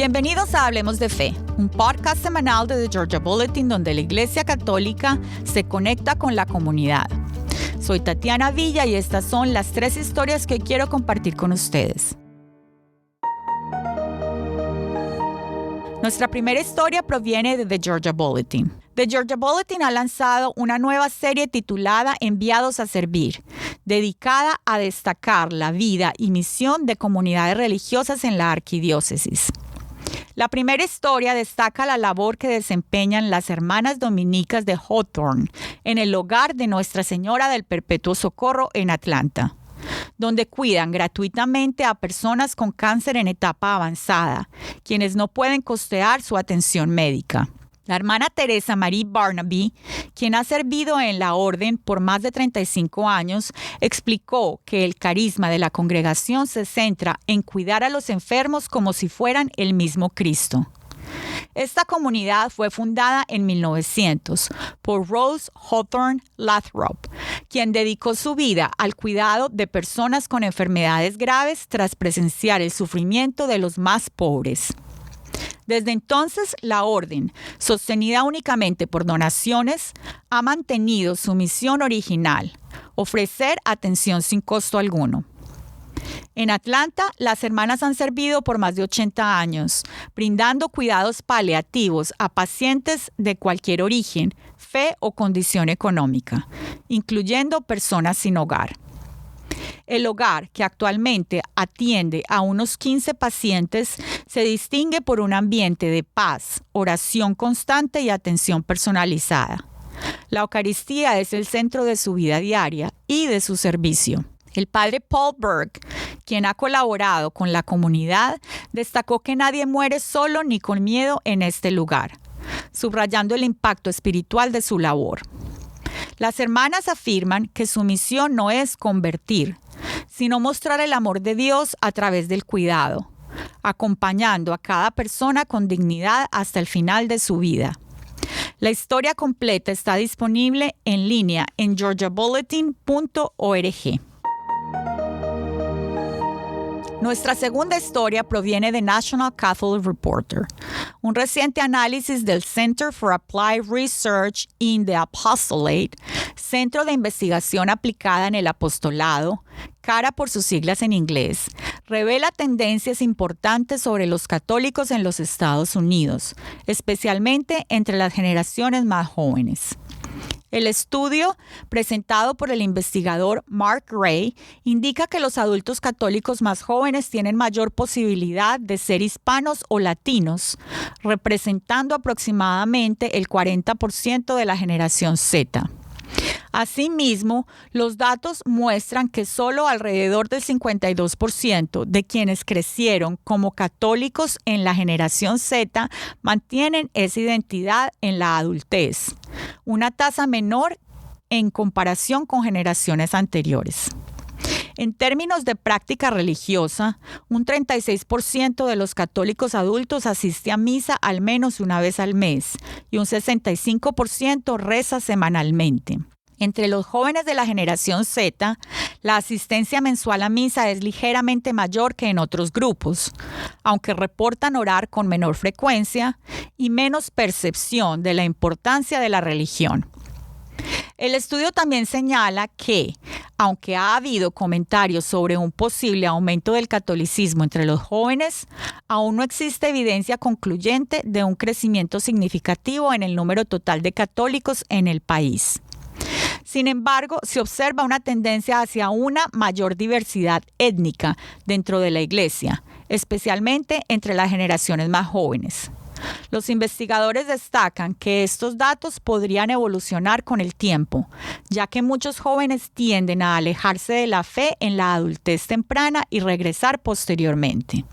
Bienvenidos a Hablemos de Fe, un podcast semanal de The Georgia Bulletin donde la Iglesia Católica se conecta con la comunidad. Soy Tatiana Villa y estas son las 3 historias que quiero compartir con ustedes. Nuestra primera historia proviene de The Georgia Bulletin. The Georgia Bulletin ha lanzado una nueva serie titulada Enviados a Servir, dedicada a destacar la vida y misión de comunidades religiosas en la arquidiócesis. La primera historia destaca la labor que desempeñan las hermanas dominicas de Hawthorne en el hogar de Nuestra Señora del Perpetuo Socorro en Atlanta, donde cuidan gratuitamente a personas con cáncer en etapa avanzada, quienes no pueden costear su atención médica. La hermana Teresa Marie Barnaby, quien ha servido en la orden por más de 35 años, explicó que el carisma de la congregación se centra en cuidar a los enfermos como si fueran el mismo Cristo. Esta comunidad fue fundada en 1900 por Rose Hawthorne Lathrop, quien dedicó su vida al cuidado de personas con enfermedades graves tras presenciar el sufrimiento de los más pobres. Desde entonces, la orden, sostenida únicamente por donaciones, ha mantenido su misión original, ofrecer atención sin costo alguno. En Atlanta, las hermanas han servido por más de 80 años, brindando cuidados paliativos a pacientes de cualquier origen, fe o condición económica, incluyendo personas sin hogar. El hogar, que actualmente atiende a unos 15 pacientes, se distingue por un ambiente de paz, oración constante y atención personalizada. La Eucaristía es el centro de su vida diaria y de su servicio. El padre Paul Burke, quien ha colaborado con la comunidad, destacó que nadie muere solo ni con miedo en este lugar, subrayando el impacto espiritual de su labor. Las hermanas afirman que su misión no es convertir, sino mostrar el amor de Dios a través del cuidado, acompañando a cada persona con dignidad hasta el final de su vida. La historia completa está disponible en línea en georgiabulletin.org. Nuestra segunda historia proviene de National Catholic Reporter, un reciente análisis del Center for Applied Research in the Apostolate, Centro de Investigación Aplicada en el Apostolado, CARA por sus siglas en inglés, revela tendencias importantes sobre los católicos en los Estados Unidos, especialmente entre las generaciones más jóvenes. El estudio, presentado por el investigador Mark Ray, indica que los adultos católicos más jóvenes tienen mayor posibilidad de ser hispanos o latinos, representando aproximadamente el 40% de la generación Z. Asimismo, los datos muestran que solo alrededor del 52% de quienes crecieron como católicos en la generación Z mantienen esa identidad en la adultez, una tasa menor en comparación con generaciones anteriores. En términos de práctica religiosa, un 36% de los católicos adultos asiste a misa al menos una vez al mes y un 65% reza semanalmente. Entre los jóvenes de la generación Z, la asistencia mensual a misa es ligeramente mayor que en otros grupos, aunque reportan orar con menor frecuencia y menos percepción de la importancia de la religión. El estudio también señala que, aunque ha habido comentarios sobre un posible aumento del catolicismo entre los jóvenes, aún no existe evidencia concluyente de un crecimiento significativo en el número total de católicos en el país. Sin embargo, se observa una tendencia hacia una mayor diversidad étnica dentro de la Iglesia, especialmente entre las generaciones más jóvenes. Los investigadores destacan que estos datos podrían evolucionar con el tiempo, ya que muchos jóvenes tienden a alejarse de la fe en la adultez temprana y regresar posteriormente.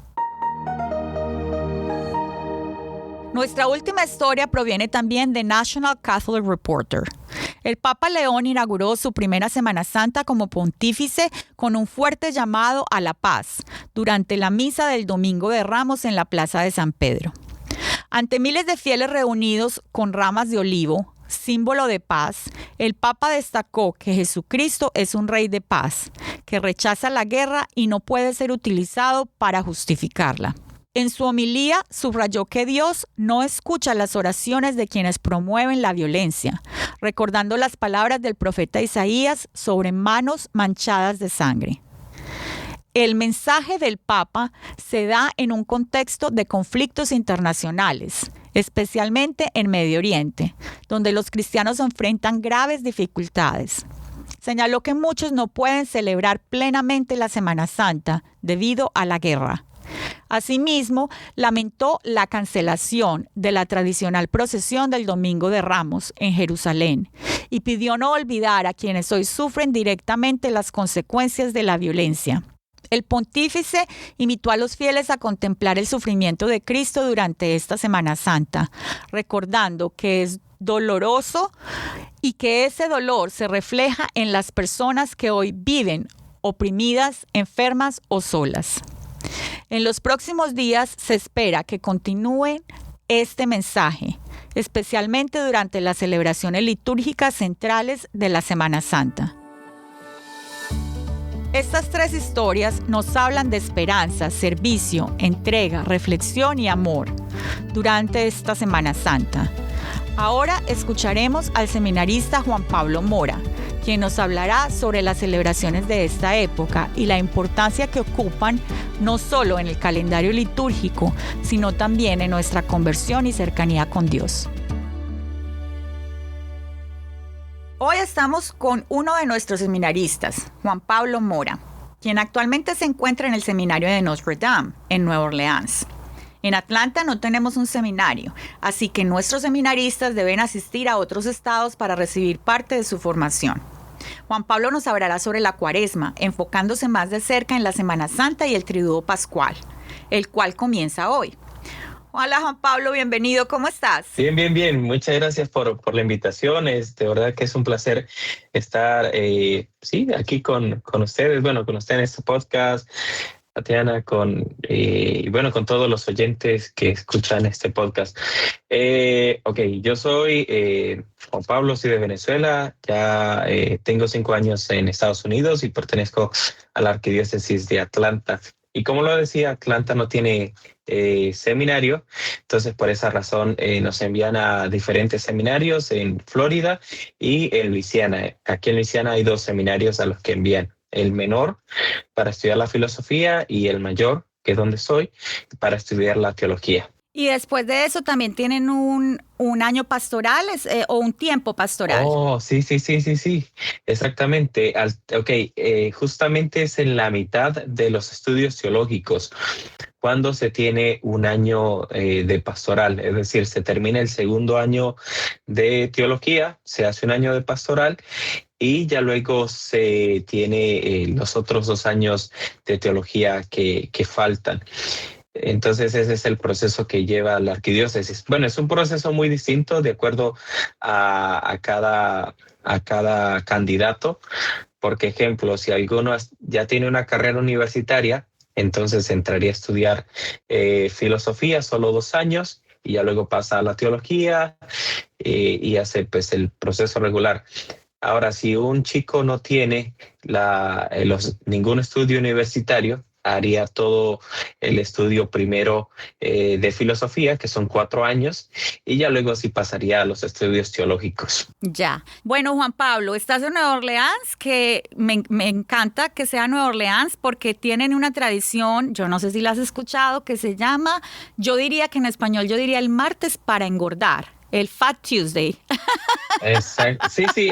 Nuestra última historia proviene también de National Catholic Reporter. El Papa León inauguró su primera Semana Santa como pontífice con un fuerte llamado a la paz durante la misa del Domingo de Ramos en la Plaza de San Pedro. Ante miles de fieles reunidos con ramas de olivo, símbolo de paz, el Papa destacó que Jesucristo es un rey de paz, que rechaza la guerra y no puede ser utilizado para justificarla. En su homilía subrayó que Dios no escucha las oraciones de quienes promueven la violencia, recordando las palabras del profeta Isaías sobre manos manchadas de sangre. El mensaje del Papa se da en un contexto de conflictos internacionales, especialmente en Medio Oriente, donde los cristianos enfrentan graves dificultades. Señaló que muchos no pueden celebrar plenamente la Semana Santa debido a la guerra. Asimismo, lamentó la cancelación de la tradicional procesión del Domingo de Ramos en Jerusalén y pidió no olvidar a quienes hoy sufren directamente las consecuencias de la violencia. El pontífice invitó a los fieles a contemplar el sufrimiento de Cristo durante esta Semana Santa, recordando que es doloroso y que ese dolor se refleja en las personas que hoy viven oprimidas, enfermas o solas. En los próximos días se espera que continúe este mensaje, especialmente durante las celebraciones litúrgicas centrales de la Semana Santa. Estas 3 historias nos hablan de esperanza, servicio, entrega, reflexión y amor durante esta Semana Santa. Ahora escucharemos al seminarista Juan Pablo Mora, quien nos hablará sobre las celebraciones de esta época y la importancia que ocupan no solo en el calendario litúrgico, sino también en nuestra conversión y cercanía con Dios. Hoy estamos con uno de nuestros seminaristas, Juan Pablo Mora, quien actualmente se encuentra en el seminario de Notre Dame, en Nueva Orleans. En Atlanta no tenemos un seminario, así que nuestros seminaristas deben asistir a otros estados para recibir parte de su formación. Juan Pablo nos hablará sobre la Cuaresma, enfocándose más de cerca en la Semana Santa y el Triduo Pascual, el cual comienza hoy. Hola Juan Pablo, bienvenido, ¿cómo estás? Bien. Muchas gracias por la invitación. De verdad que es un placer estar aquí con ustedes, con usted en este podcast, Tatiana, con todos los oyentes que escuchan este podcast. Yo soy Juan Pablo, soy de Venezuela, ya tengo 5 años en Estados Unidos y pertenezco a la Arquidiócesis de Atlanta. Y como lo decía, Atlanta no tiene seminario, entonces por esa razón nos envían a diferentes seminarios en Florida y en Luisiana. Aquí en Luisiana hay 2 seminarios a los que envían. El menor para estudiar la filosofía y el mayor, que es donde soy, para estudiar la teología. Y después de eso también tienen un año pastoral o un tiempo pastoral. Oh, sí, exactamente. Justamente es en la mitad de los estudios teológicos cuando se tiene un año de pastoral, es decir, se termina el segundo año de teología, se hace un año de pastoral y ya luego se tiene los otros 2 años de teología que faltan. Entonces ese es el proceso que lleva la arquidiócesis. Bueno, es un proceso muy distinto de acuerdo a cada candidato. Por ejemplo, si alguno ya tiene una carrera universitaria, entonces entraría a estudiar filosofía solo 2 años y ya luego pasa a la teología y hace pues el proceso regular. Ahora, si un chico no tiene ningún estudio universitario, haría todo el estudio primero de filosofía, que son 4 años, y ya luego sí pasaría a los estudios teológicos. Ya. Bueno, Juan Pablo, estás en Nueva Orleans, que me encanta que sea Nueva Orleans porque tienen una tradición, yo no sé si la has escuchado, que se llama, yo diría que en español, el martes para engordar. El Fat Tuesday. Sí,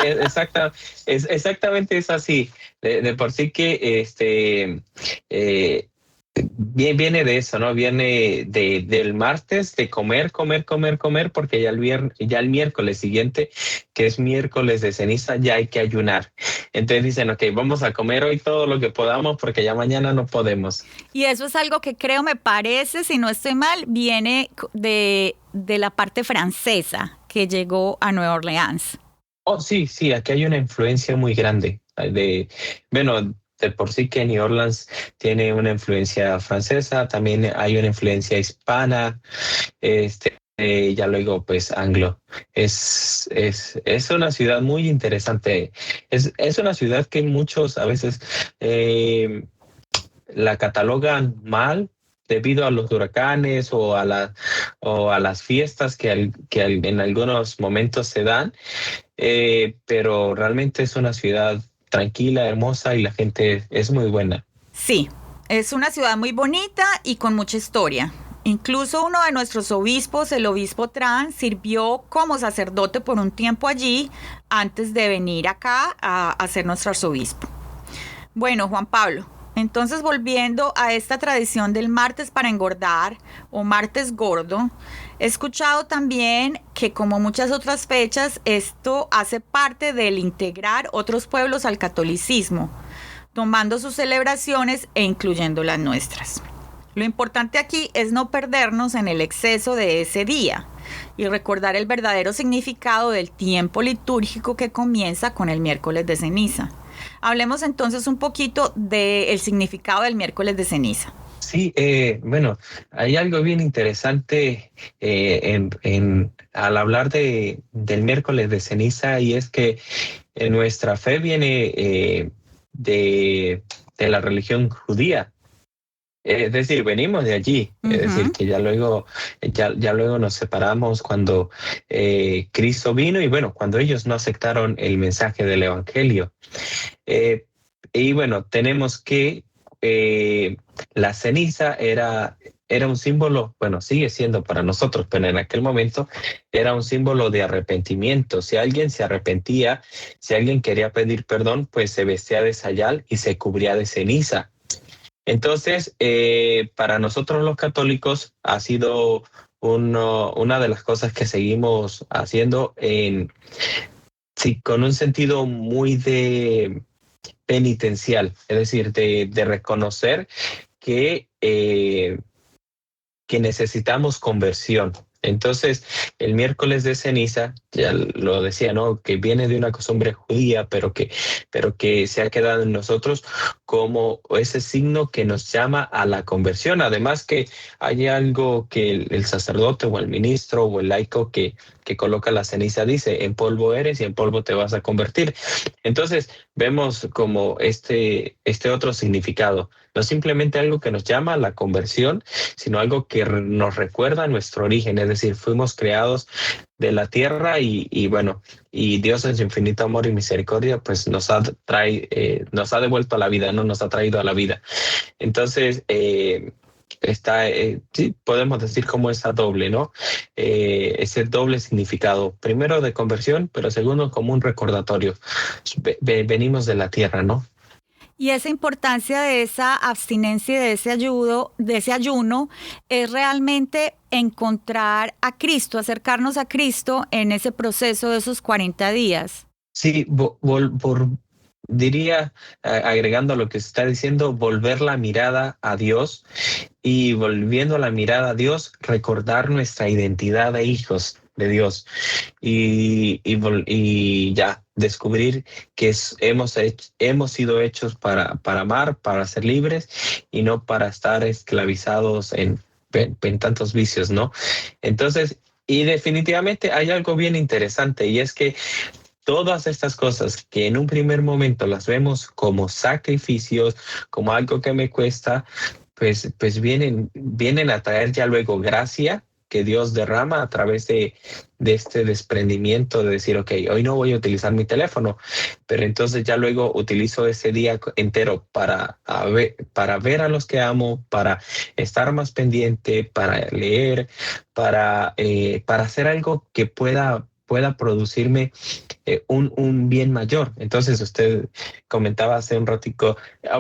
exactamente es así. De por sí que viene de eso, ¿no? Viene del martes de comer, porque ya el miércoles siguiente, que es miércoles de ceniza, ya hay que ayunar. Entonces dicen, ok, vamos a comer hoy todo lo que podamos porque ya mañana no podemos. Y eso es algo que creo, me parece, si no estoy mal, viene de la parte francesa que llegó a Nueva Orleans. Oh, sí, aquí hay una influencia muy grande de por sí que New Orleans tiene una influencia francesa, también hay una influencia hispana, ya luego pues anglo. Es una ciudad muy interesante. Es una ciudad que muchos a veces la catalogan mal, debido a los huracanes o a las fiestas en algunos momentos se dan, pero realmente es una ciudad tranquila, hermosa y la gente es muy buena. Sí, es una ciudad muy bonita y con mucha historia. Incluso uno de nuestros obispos, el obispo Tran, sirvió como sacerdote por un tiempo allí antes de venir acá a ser nuestro arzobispo. Bueno, Juan Pablo, entonces volviendo a esta tradición del martes para engordar o martes gordo, he escuchado también que como muchas otras fechas, esto hace parte del integrar otros pueblos al catolicismo, tomando sus celebraciones e incluyendo las nuestras. Lo importante aquí es no perdernos en el exceso de ese día y recordar el verdadero significado del tiempo litúrgico que comienza con el miércoles de ceniza. Hablemos entonces un poquito del significado del miércoles de ceniza. Sí, bueno, hay algo bien interesante al hablar del miércoles de ceniza, y es que nuestra fe viene de la religión judía. Es decir, venimos de allí. Es decir, que ya luego nos separamos cuando Cristo vino y bueno, cuando ellos no aceptaron el mensaje del Evangelio. Y bueno, tenemos que la ceniza era un símbolo, bueno, sigue siendo para nosotros, pero en aquel momento era un símbolo de arrepentimiento. Si alguien se arrepentía, si alguien quería pedir perdón, pues se vestía de sayal y se cubría de ceniza. Entonces, para nosotros los católicos ha sido una de las cosas que seguimos haciendo sí, con un sentido muy de penitencial, es decir, de reconocer que necesitamos conversión. Entonces, el miércoles de ceniza, ya lo decía, ¿no? Que viene de una costumbre judía, pero que se ha quedado en nosotros como ese signo que nos llama a la conversión. Además que hay algo que el sacerdote o el ministro o el laico que coloca la ceniza dice: en polvo eres y en polvo te vas a convertir. Entonces, vemos como este otro significado. No simplemente algo que nos llama a la conversión, sino algo que nos recuerda nuestro origen, es decir, fuimos creados de la tierra y bueno, y Dios en su infinito amor y misericordia, pues nos ha devuelto a la vida, no nos ha traído a la vida. Entonces, sí, podemos decir como esa doble, ¿no? Ese doble significado, primero de conversión, pero segundo como un recordatorio. Venimos de la tierra, ¿no? Y esa importancia de esa abstinencia y de ese ayuno es realmente encontrar a Cristo, acercarnos a Cristo en ese proceso de esos 40 días. Sí, diría, agregando a lo que se está diciendo, volver la mirada a Dios, y volviendo la mirada a Dios, recordar nuestra identidad de hijos de Dios y ya descubrir que hemos sido hechos para amar, para ser libres y no para estar esclavizados en tantos vicios, ¿no? Entonces, y definitivamente hay algo bien interesante, y es que todas estas cosas que en un primer momento las vemos como sacrificios, como algo que me cuesta, pues vienen a traer ya luego gracia que Dios derrama a través de este desprendimiento de decir, ok, hoy no voy a utilizar mi teléfono, pero entonces ya luego utilizo ese día entero para ver a los que amo, para estar más pendiente, para leer, para hacer algo que pueda producirme un bien mayor. Entonces usted comentaba hace un ratico,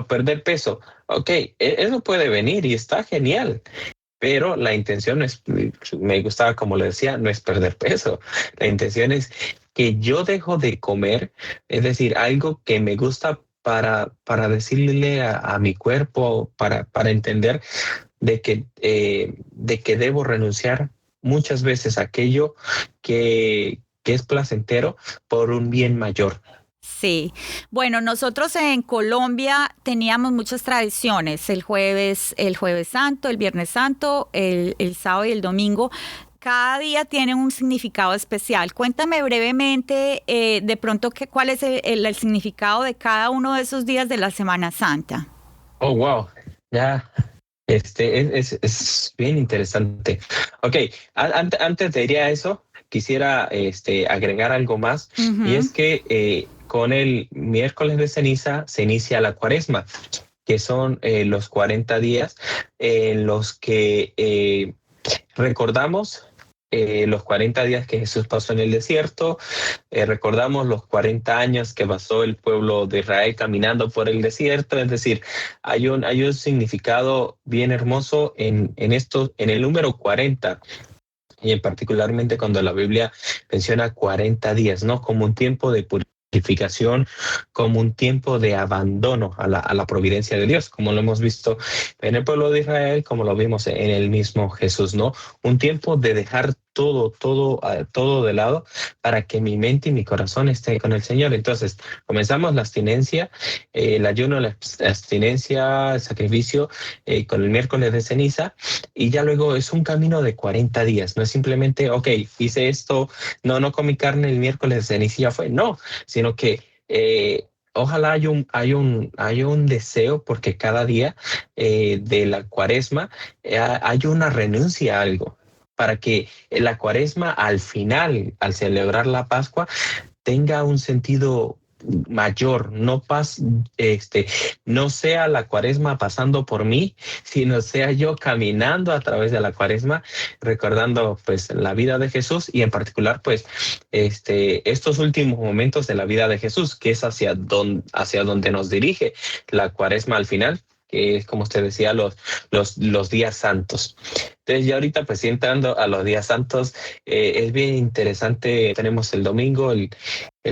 perder peso. Ok, eso puede venir y está genial. Pero la intención es, me gustaba como le decía, no es perder peso. La intención es que yo dejo de comer, es decir, algo que me gusta para decirle a mi cuerpo, para entender de que debo renunciar muchas veces a aquello que es placentero por un bien mayor. Sí, bueno, nosotros en Colombia teníamos muchas tradiciones, el jueves santo, el viernes santo, el sábado y el domingo. Cada día tiene un significado especial. Cuéntame brevemente de pronto cuál es el significado de cada uno de esos días de la Semana Santa. Oh, wow. Ya. Es bien interesante. Ok, antes de ir a eso, quisiera agregar algo más, y Ujú. es que con el miércoles de ceniza se inicia la cuaresma, que son los 40 días en los que recordamos los 40 días que Jesús pasó en el desierto, recordamos los 40 años que pasó el pueblo de Israel caminando por el desierto, es decir, hay un significado bien hermoso en esto, en el número 40. Y en particularmente cuando la Biblia menciona 40 días, ¿no? Como un tiempo de purificación, como un tiempo de abandono a la providencia de Dios, como lo hemos visto en el pueblo de Israel, como lo vimos en el mismo Jesús, ¿no? Un tiempo de dejar todo de lado para que mi mente y mi corazón esté con el Señor. Entonces, comenzamos la abstinencia, el ayuno, la abstinencia, el sacrificio con el miércoles de ceniza, y ya luego es un camino de 40 días. No es simplemente, ok, hice esto, no comí carne el miércoles de ceniza y ya fue. No, sino que ojalá haya un deseo porque cada día de la cuaresma hay una renuncia a algo, para que la cuaresma al final, al celebrar la Pascua, tenga un sentido mayor, no sea la cuaresma pasando por mí, sino sea yo caminando a través de la cuaresma, recordando pues la vida de Jesús, y en particular pues estos últimos momentos de la vida de Jesús, que es hacia donde nos dirige la cuaresma al final, que es como usted decía, los días santos. Entonces ya ahorita pues sí, entrando a los días santos, es bien interesante. Tenemos el domingo, el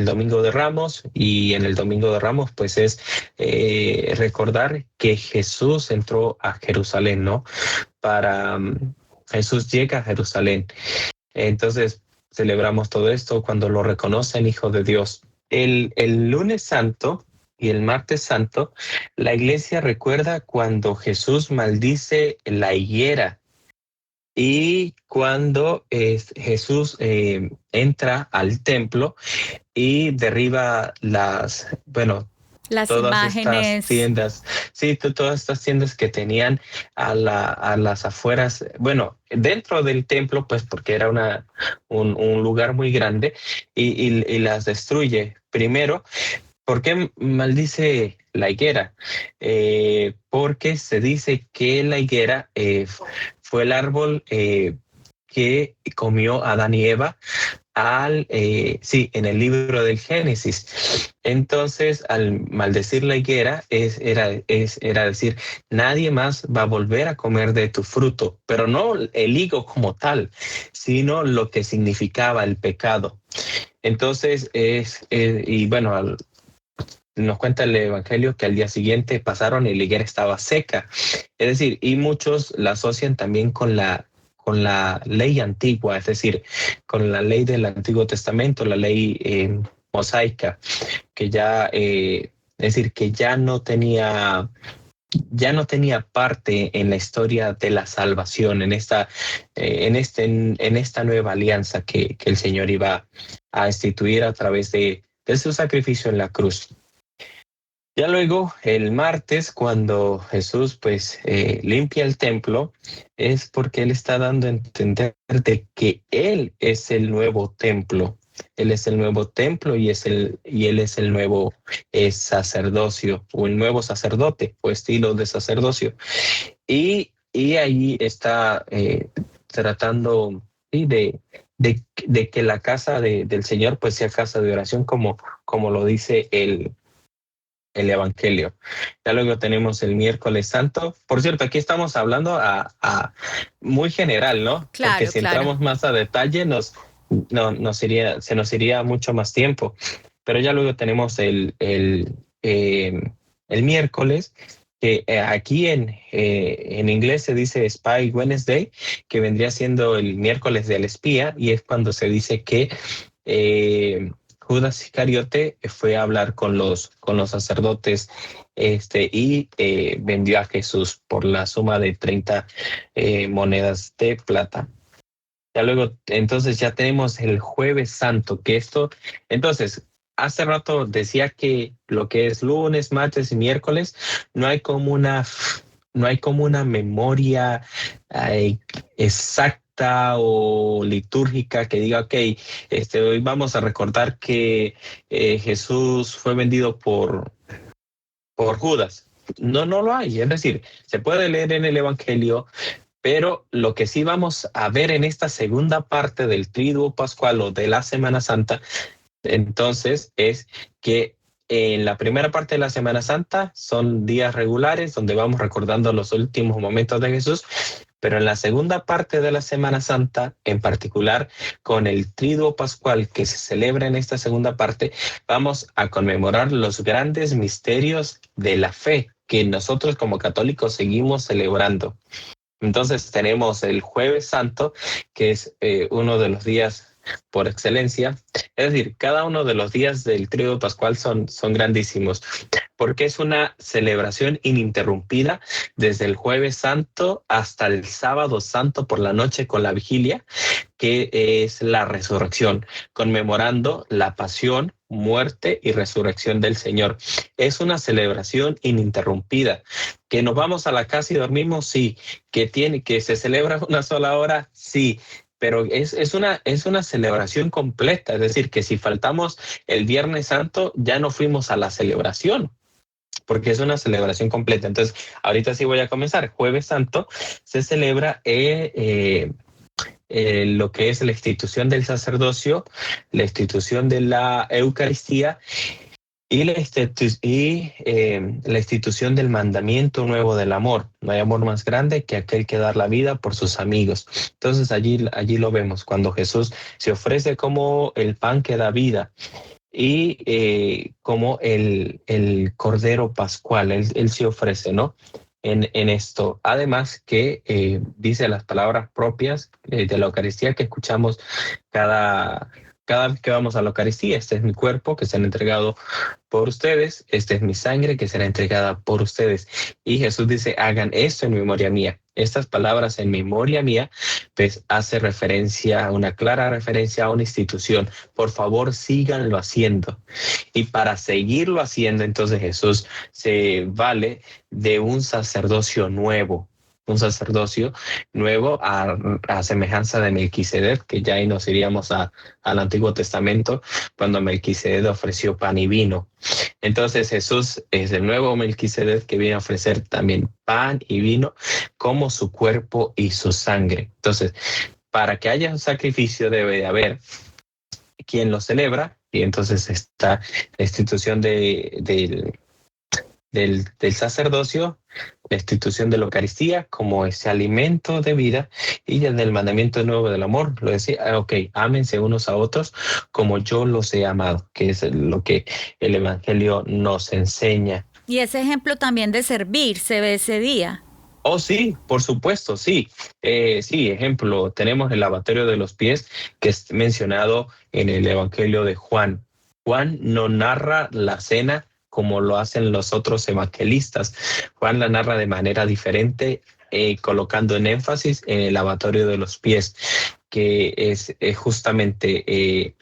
domingo de Ramos, y en el domingo de Ramos pues es recordar que Jesús entró a Jerusalén, ¿no? Jesús llega a Jerusalén. Entonces celebramos todo esto cuando lo reconocen hijo de Dios. El lunes santo y el martes santo, la iglesia recuerda cuando Jesús maldice la higuera, y cuando Jesús entra al templo y derriba Las todas estas imágenes. tiendas, sí, todas estas tiendas que tenían a las afueras, bueno, dentro del templo, pues porque era un lugar muy grande, y las destruye. Primero, ¿por qué maldice la higuera? Porque se dice que la higuera fue el árbol que comió Adán y Eva sí, en el libro del Génesis. Entonces, al maldecir la higuera, era decir, nadie más va a volver a comer de tu fruto, pero no el higo como tal, sino lo que significaba el pecado. Entonces, y bueno, nos cuenta el Evangelio que al día siguiente pasaron y la higuera estaba seca. Es decir, y muchos la asocian también con la ley antigua, es decir, con la ley del Antiguo Testamento, la ley mosaica, que es decir, que ya no tenía parte en la historia de la salvación, en esta nueva alianza que el Señor iba a instituir a través de su sacrificio en la cruz. Ya luego, el martes, cuando Jesús pues limpia el templo, es porque Él está dando a entender de que Él es el nuevo templo. Él es el nuevo templo, y Él es el nuevo sacerdocio, o el nuevo sacerdote o estilo de sacerdocio. Y ahí está tratando, sí, de que la casa del Señor pues sea casa de oración, como lo dice el Evangelio. Ya luego tenemos el miércoles santo. Por cierto, aquí estamos hablando a muy general, ¿no? Porque Claro, si claro. entramos más a detalle, se nos iría mucho más tiempo. Pero ya luego tenemos el miércoles, que aquí en inglés se dice Spy Wednesday, que vendría siendo el miércoles del espía, y es cuando se dice que Judas Iscariote fue a hablar con los sacerdotes, y vendió a Jesús por la suma de 30 monedas de plata. Ya luego, entonces ya tenemos el jueves santo, entonces, hace rato decía que lo que es lunes, martes y miércoles, no hay como no hay como una memoria exacta o litúrgica que diga, ok, hoy vamos a recordar que Jesús fue vendido por Judas. No, no lo hay. Es decir, se puede leer en el Evangelio, pero lo que sí vamos a ver en esta segunda parte del Triduo Pascual o de la Semana Santa, entonces, es que en la primera parte de la Semana Santa son días regulares donde vamos recordando los últimos momentos de Jesús, pero en la segunda parte de la Semana Santa, en particular con el Triduo Pascual que se celebra en esta segunda parte, vamos a conmemorar los grandes misterios de la fe que nosotros como católicos seguimos celebrando. Entonces tenemos el Jueves Santo, que es uno de los días por excelencia. Es decir, cada uno de los días del Tríodo Pascual son grandísimos, porque es una celebración ininterrumpida desde el Jueves Santo hasta el Sábado Santo por la noche con la vigilia, que es la resurrección, conmemorando la pasión, muerte y resurrección del Señor. Es una celebración ininterrumpida. ¿Que nos vamos a la casa y dormimos? Sí. ¿Que se celebra una sola hora? Sí. Pero es una celebración completa, es decir, que si faltamos el Viernes Santo, ya no fuimos a la celebración, porque es una celebración completa. Entonces, ahorita sí voy a comenzar. Jueves Santo se celebra lo que es la institución del sacerdocio, la institución de la Eucaristía y la institución del mandamiento nuevo del amor. No hay amor más grande que aquel que da la vida por sus amigos. Entonces allí lo vemos, cuando Jesús se ofrece como el pan que da vida y como el Cordero Pascual. Él se ofrece, ¿no? En esto. Además que dice las palabras propias de la Eucaristía que escuchamos cada vez que vamos a la Eucaristía. Este es mi cuerpo que será entregado por ustedes, esta es mi sangre que será entregada por ustedes. Y Jesús dice, hagan esto en memoria mía. Estas palabras en memoria mía, pues hace referencia, una clara referencia a una institución. Por favor, síganlo haciendo. Y para seguirlo haciendo, entonces Jesús se vale de un sacerdocio nuevo. Un sacerdocio nuevo a semejanza de Melquisedec, que ya ahí nos iríamos al Antiguo Testamento, cuando Melquisedec ofreció pan y vino. Entonces Jesús es el nuevo Melquisedec que viene a ofrecer también pan y vino como su cuerpo y su sangre. Entonces, para que haya un sacrificio debe de haber quien lo celebra, y entonces está la institución del sacerdocio, la institución de la Eucaristía como ese alimento de vida, y del mandamiento nuevo del amor. Lo decía, ok, ámense unos a otros como yo los he amado, que es lo que el Evangelio nos enseña. Y ese ejemplo también de servir se ve ese día. Oh, sí, por supuesto, sí. Sí, ejemplo, tenemos el lavatorio de los pies que es mencionado en el Evangelio de Juan. Juan no narra la cena como lo hacen los otros evangelistas. Juan la narra de manera diferente, colocando en énfasis en el lavatorio de los pies, que es justamente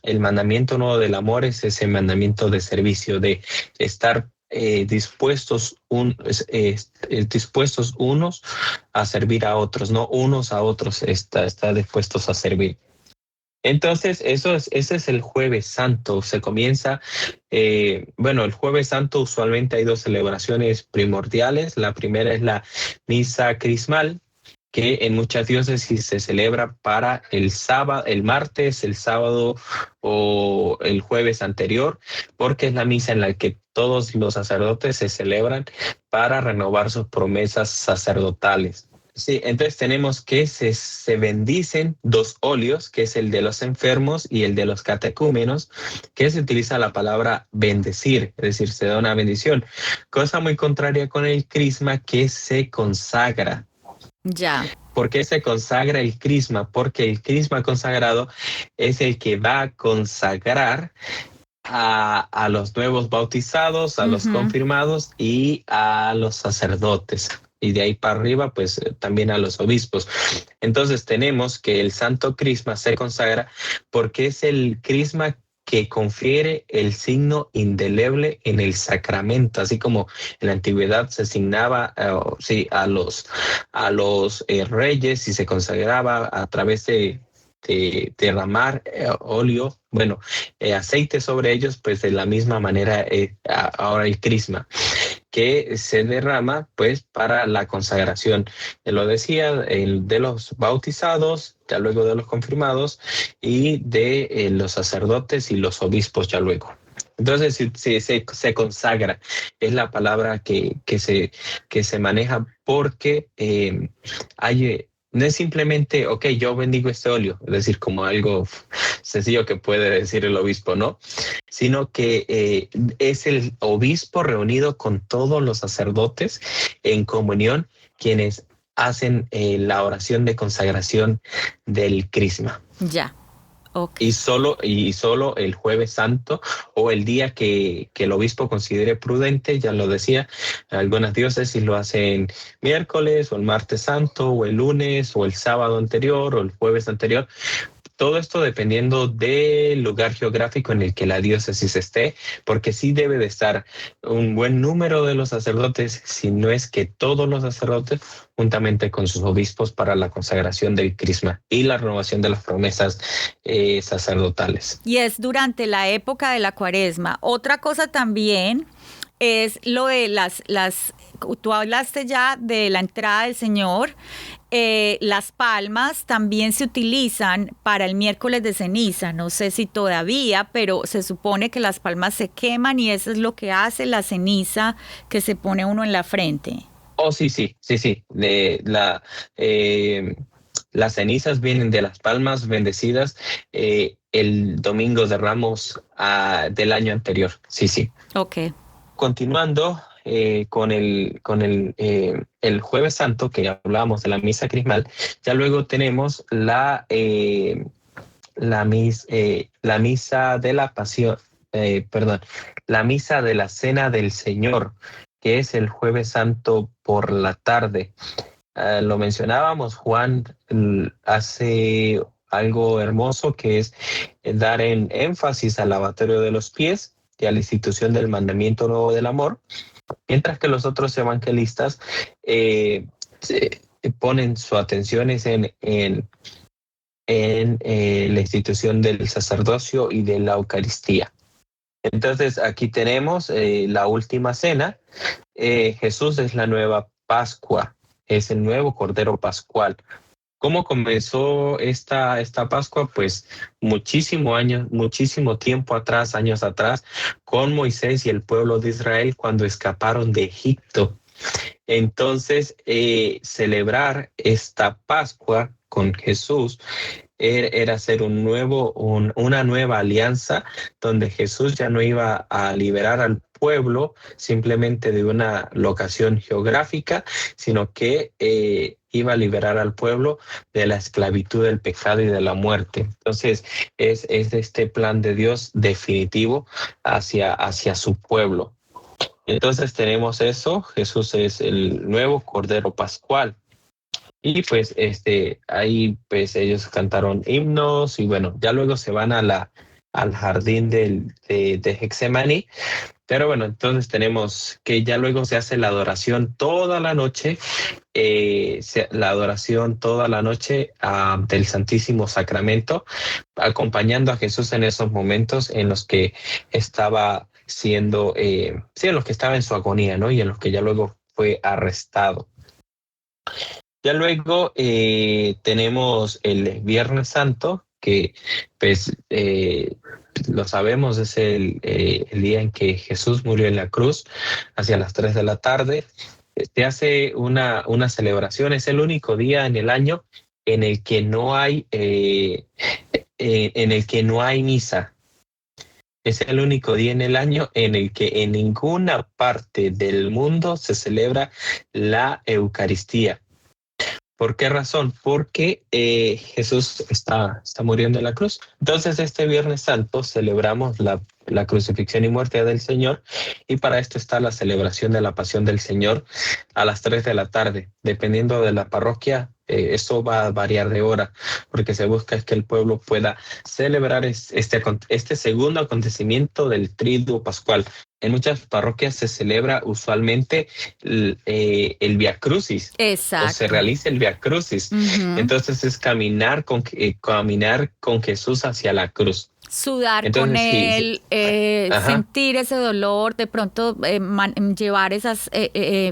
el mandamiento nuevo del amor, es ese mandamiento de servicio, de estar dispuestos unos a servir a otros, no unos a otros, está dispuestos a servir. Entonces, ese es el Jueves Santo. Se comienza, el Jueves Santo usualmente hay dos celebraciones primordiales. La primera es la misa crismal, que en muchas diócesis se celebra para el martes, el sábado o el jueves anterior, porque es la misa en la que todos los sacerdotes se celebran para renovar sus promesas sacerdotales. Sí, entonces tenemos que se bendicen dos óleos, que es el de los enfermos y el de los catecúmenos, que se utiliza la palabra bendecir, es decir, se da una bendición. Cosa muy contraria con el crisma, que se consagra. Ya. ¿Por qué se consagra el crisma? Porque el crisma consagrado es el que va a consagrar a los nuevos bautizados, a los confirmados y a los sacerdotes. Y de ahí para arriba, pues también a los obispos. Entonces tenemos que el Santo Crisma se consagra porque es el crisma que confiere el signo indeleble en el sacramento, así como en la antigüedad se asignaba a los reyes y se consagraba a través de derramar óleo, aceite sobre ellos, pues de la misma manera ahora el crisma, que se derrama pues para la consagración. Lo decía, de los bautizados, ya luego de los confirmados, y de los sacerdotes y los obispos ya luego. Entonces se consagra, es la palabra que se maneja, porque no es simplemente, ok, yo bendigo este óleo, es decir, como algo sencillo que puede decir el obispo, ¿no? Sino que es el obispo reunido con todos los sacerdotes en comunión, quienes hacen la oración de consagración del crisma. Ya. Okay. Y solo el Jueves Santo, o el día que el obispo considere prudente, ya lo decía, algunas diócesis lo hacen miércoles o el martes santo o el lunes o el sábado anterior o el jueves anterior. Todo esto dependiendo del lugar geográfico en el que la diócesis esté, porque sí debe de estar un buen número de los sacerdotes, si no es que todos los sacerdotes, juntamente con sus obispos, para la consagración del crisma y la renovación de las promesas sacerdotales. Y es durante la época de la Cuaresma. Otra cosa también es lo de tú hablaste ya de la entrada del Señor. Las palmas también se utilizan para el miércoles de ceniza. No sé si todavía, pero se supone que las palmas se queman y eso es lo que hace la ceniza que se pone uno en la frente. Oh, sí. Las cenizas vienen de las palmas bendecidas el domingo de Ramos del año anterior. Sí. Ok. Continuando con el Jueves Santo, que hablábamos de la misa crismal, ya luego tenemos la misa de la pasión, la misa de la Cena del Señor, que es el Jueves Santo por la tarde. Lo mencionábamos, Juan hace algo hermoso, que es dar en énfasis al lavatorio de los pies y a la institución del mandamiento nuevo del amor, mientras que los otros evangelistas ponen su atención en la institución del sacerdocio y de la Eucaristía. Entonces aquí tenemos la última cena. Jesús es la nueva Pascua, es el nuevo Cordero Pascual. ¿Cómo comenzó esta Pascua? Pues muchísimo tiempo atrás, años atrás, con Moisés y el pueblo de Israel cuando escaparon de Egipto. Entonces, celebrar esta Pascua con Jesús era hacer una nueva alianza, donde Jesús ya no iba a liberar al pueblo simplemente de una locación geográfica, sino que iba a liberar al pueblo de la esclavitud del pecado y de la muerte. Entonces, es este plan de Dios definitivo hacia su pueblo. Entonces tenemos eso, Jesús es el nuevo Cordero Pascual. Y pues ahí pues ellos cantaron himnos y bueno, ya luego se van al jardín de Getsemaní. Pero bueno, entonces tenemos que ya luego se hace la adoración toda la noche, del Santísimo Sacramento, acompañando a Jesús en esos momentos en los que estaba en los que estaba en su agonía, ¿no? Y en los que ya luego fue arrestado. Ya luego tenemos el Viernes Santo, que pues lo sabemos, es el día en que Jesús murió en la cruz, hacia las 3 de la tarde. Se hace una celebración, es el único día en el año en el que no hay misa. Es el único día en el año en el que en ninguna parte del mundo se celebra la Eucaristía. ¿Por qué razón? Porque Jesús está muriendo en la cruz. Entonces, este Viernes Santo celebramos la crucifixión y muerte del Señor, y para esto está la celebración de la Pasión del Señor a las 3 de la tarde. Dependiendo de la parroquia, esto va a variar de hora, porque se busca que el pueblo pueda celebrar este segundo acontecimiento del Triduo Pascual. En muchas parroquias se celebra usualmente el Via Crucis, o se Exacto. realiza el Via Crucis. Ujú. Entonces es caminar con Jesús hacia la cruz. Sudar con Entonces sí, sí. él, Ajá. sentir ese dolor, de pronto llevar esas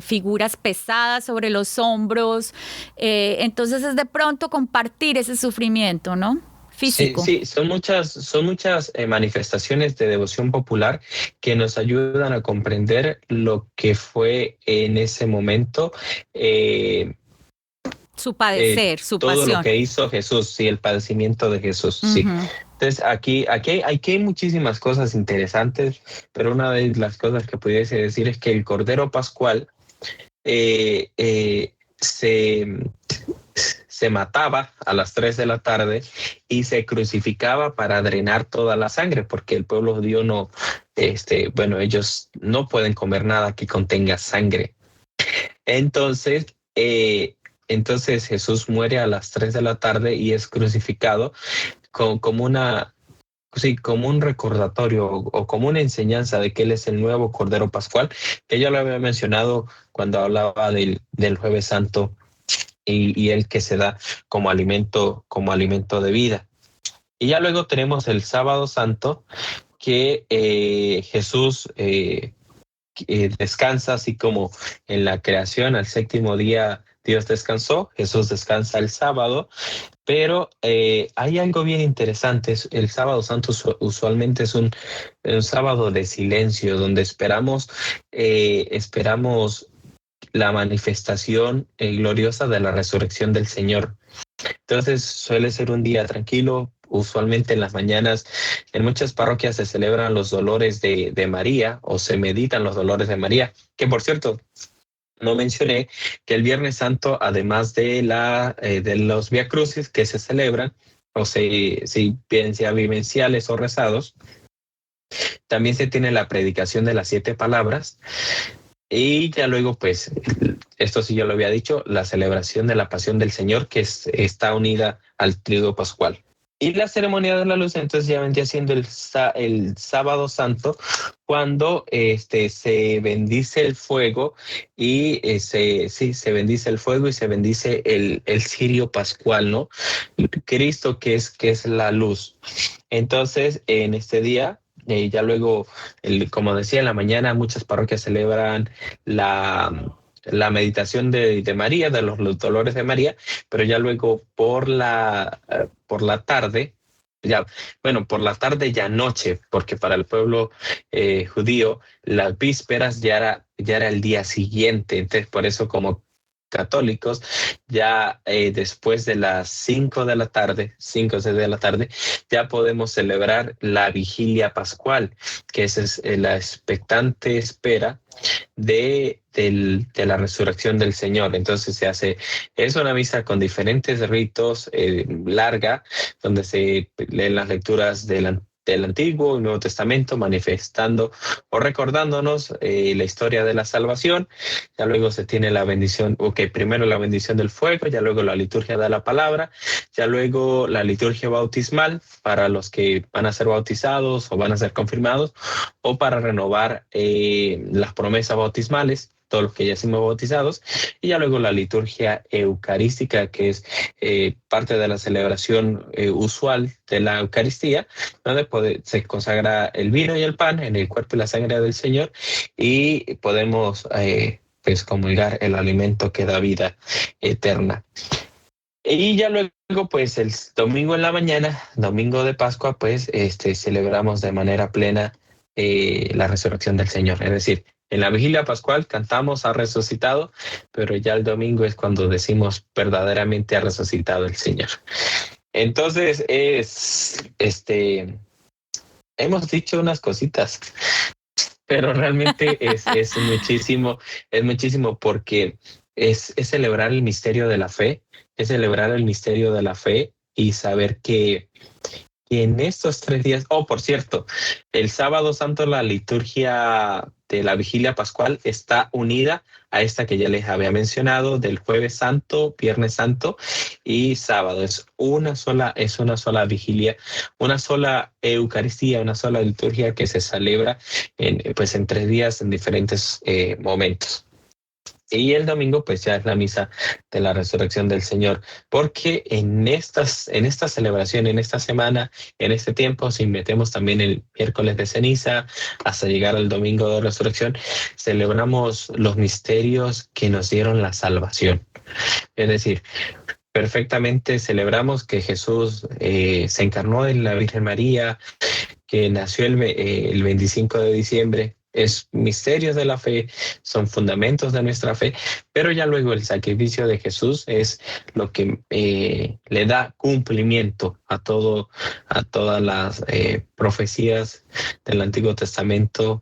figuras pesadas sobre los hombros. Entonces es de pronto compartir ese sufrimiento, ¿no? Sí, Físico. sí, son muchas manifestaciones de devoción popular que nos ayudan a comprender lo que fue en ese momento, eh, Su padecer, su todo lo pasión. que hizo Jesús, sí, el padecimiento de Jesús, sí. Ujú. Entonces, aquí hay muchísimas cosas interesantes, pero una de las cosas que pudiese decir es que el Cordero Pascual eh, eh, se, se mataba a las 3 de la tarde y se crucificaba para drenar toda la sangre, porque el pueblo judío no, bueno, ellos no pueden comer nada que contenga sangre. Entonces, entonces Jesús muere a las 3 de la tarde y es crucificado como una, sí, como un recordatorio o como una enseñanza de que Él es el nuevo Cordero Pascual, que yo lo había mencionado cuando hablaba del Jueves Santo y el que se da como alimento de vida. Y ya luego tenemos el Sábado Santo, que Jesús descansa, así como en la creación, al séptimo día Dios descansó, Jesús descansa el sábado, pero hay algo bien interesante. El Sábado Santo usualmente es un sábado de silencio, donde esperamos la manifestación gloriosa de la resurrección del Señor. Entonces suele ser un día tranquilo. Usualmente en las mañanas en muchas parroquias se celebran los dolores de María o se meditan los dolores de María, que por cierto, no mencioné que el Viernes Santo, además de los Vía Crucis que se celebran, o si bien sea vivenciales o rezados, también se tiene la predicación de las 7 palabras y ya luego, pues, esto sí yo lo había dicho, la celebración de la Pasión del Señor, que está unida al Triduo Pascual. Y la ceremonia de la luz, entonces ya vendría siendo el Sábado Santo, cuando se bendice el fuego y se bendice el fuego y se bendice el cirio pascual, ¿no? Cristo, que es la luz. Entonces, en este día, ya luego, como decía, en la mañana muchas parroquias celebran la meditación de María, de los dolores de María, pero ya luego por la tarde, ya, bueno, por la tarde ya noche, porque para el pueblo judío las vísperas ya era el día siguiente. Entonces por eso, como católicos, ya después de las 5 de la tarde, 5 o 6 de la tarde, ya podemos celebrar la vigilia pascual, que es la expectante espera de la resurrección del Señor. Entonces es una misa con diferentes ritos, larga, donde se leen las lecturas del Antiguo y Nuevo Testamento, manifestando o recordándonos la historia de la salvación. Ya luego se tiene la bendición, primero la bendición del fuego, ya luego la liturgia de la palabra, ya luego la liturgia bautismal para los que van a ser bautizados o van a ser confirmados, o para renovar las promesas bautismales, todos los que ya somos bautizados, y ya luego la liturgia eucarística, que es parte de la celebración usual de la Eucaristía, donde se consagra el vino y el pan en el cuerpo y la sangre del Señor, y podemos pues comulgar el alimento que da vida eterna. Y ya luego, pues el domingo en la mañana, domingo de Pascua, pues celebramos de manera plena la resurrección del Señor. Es decir, en la vigilia pascual cantamos ha resucitado, pero ya el domingo es cuando decimos verdaderamente ha resucitado el Señor. Entonces hemos dicho unas cositas, pero realmente es muchísimo porque es celebrar el misterio de la fe, es celebrar el misterio de la fe y saber que Y en estos 3 días, por cierto, el sábado santo la liturgia de la vigilia pascual está unida a esta que ya les había mencionado, del jueves santo, viernes santo y sábado. Es una sola vigilia, una sola Eucaristía, una sola liturgia que se celebra en 3 días en diferentes momentos. Y el domingo pues ya es la misa de la resurrección del Señor, porque en esta celebración, en esta semana, en este tiempo, si metemos también el miércoles de ceniza hasta llegar al domingo de resurrección, celebramos los misterios que nos dieron la salvación. Es decir, perfectamente celebramos que Jesús se encarnó en la Virgen María, que nació el 25 de diciembre. Es misterios de la fe, son fundamentos de nuestra fe, pero ya luego el sacrificio de Jesús es lo que le da cumplimiento a todas las profecías del Antiguo Testamento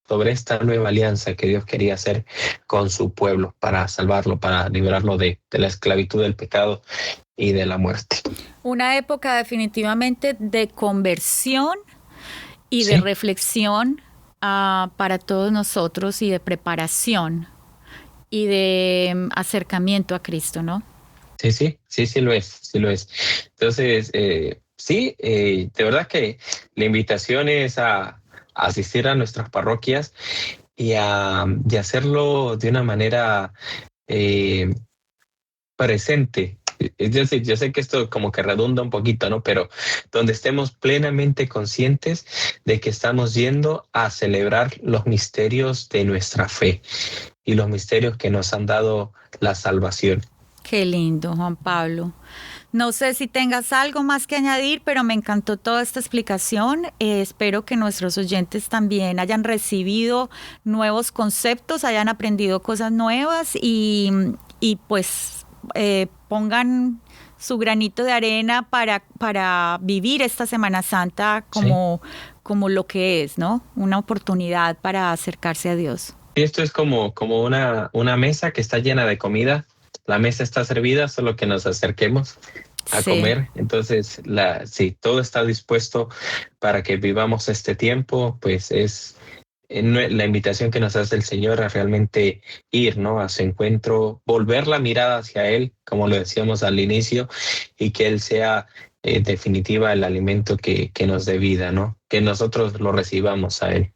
sobre esta nueva alianza que Dios quería hacer con su pueblo para salvarlo, para liberarlo de la esclavitud del pecado y de la muerte. Una época definitivamente de conversión y de reflexión para todos nosotros, y de preparación y de acercamiento a Cristo, ¿no? Sí lo es. Entonces, de verdad que la invitación es a asistir a nuestras parroquias y a hacerlo de una manera presente. Es decir, yo sé que esto como que redunda un poquito, ¿no? Pero donde estemos plenamente conscientes de que estamos yendo a celebrar los misterios de nuestra fe y los misterios que nos han dado la salvación. Qué lindo, Juan Pablo. No sé si tengas algo más que añadir, pero me encantó toda esta explicación. Espero que nuestros oyentes también hayan recibido nuevos conceptos, hayan aprendido cosas nuevas y pues pongan su granito de arena para vivir esta Semana Santa como lo que es, ¿no? Una oportunidad para acercarse a Dios. Esto es como una mesa que está llena de comida. La mesa está servida, solo que nos acerquemos a comer. Entonces, todo está dispuesto para que vivamos este tiempo, pues es la invitación que nos hace el Señor a realmente ir, ¿no?, a su encuentro, volver la mirada hacia Él, como lo decíamos al inicio, y que Él sea definitiva el alimento que nos dé vida, ¿no? Que nosotros lo recibamos a Él.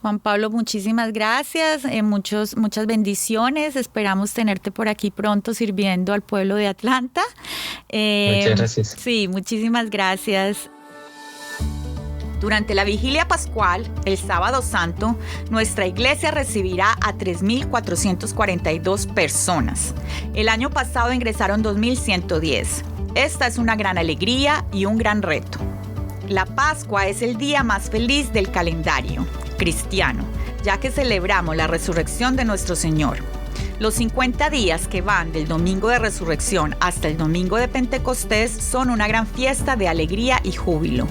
Juan Pablo, muchísimas gracias, muchas bendiciones. Esperamos tenerte por aquí pronto sirviendo al pueblo de Atlanta. Muchas gracias. Sí, muchísimas gracias. Durante la vigilia pascual, el sábado santo, nuestra iglesia recibirá a 3,442 personas. El año pasado ingresaron 2,110. Esta es una gran alegría y un gran reto. La Pascua es el día más feliz del calendario cristiano, ya que celebramos la resurrección de nuestro Señor. Los 50 días que van del domingo de resurrección hasta el domingo de Pentecostés son una gran fiesta de alegría y júbilo.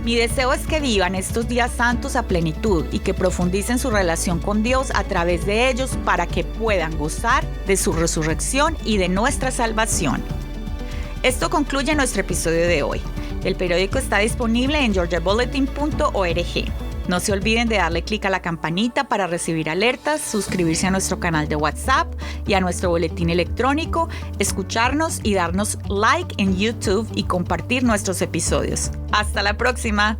Mi deseo es que vivan estos días santos a plenitud y que profundicen su relación con Dios a través de ellos para que puedan gozar de su resurrección y de nuestra salvación. Esto concluye nuestro episodio de hoy. El periódico está disponible en georgiabulletin.org. No se olviden de darle clic a la campanita para recibir alertas, suscribirse a nuestro canal de WhatsApp y a nuestro boletín electrónico, escucharnos y darnos like en YouTube y compartir nuestros episodios. ¡Hasta la próxima!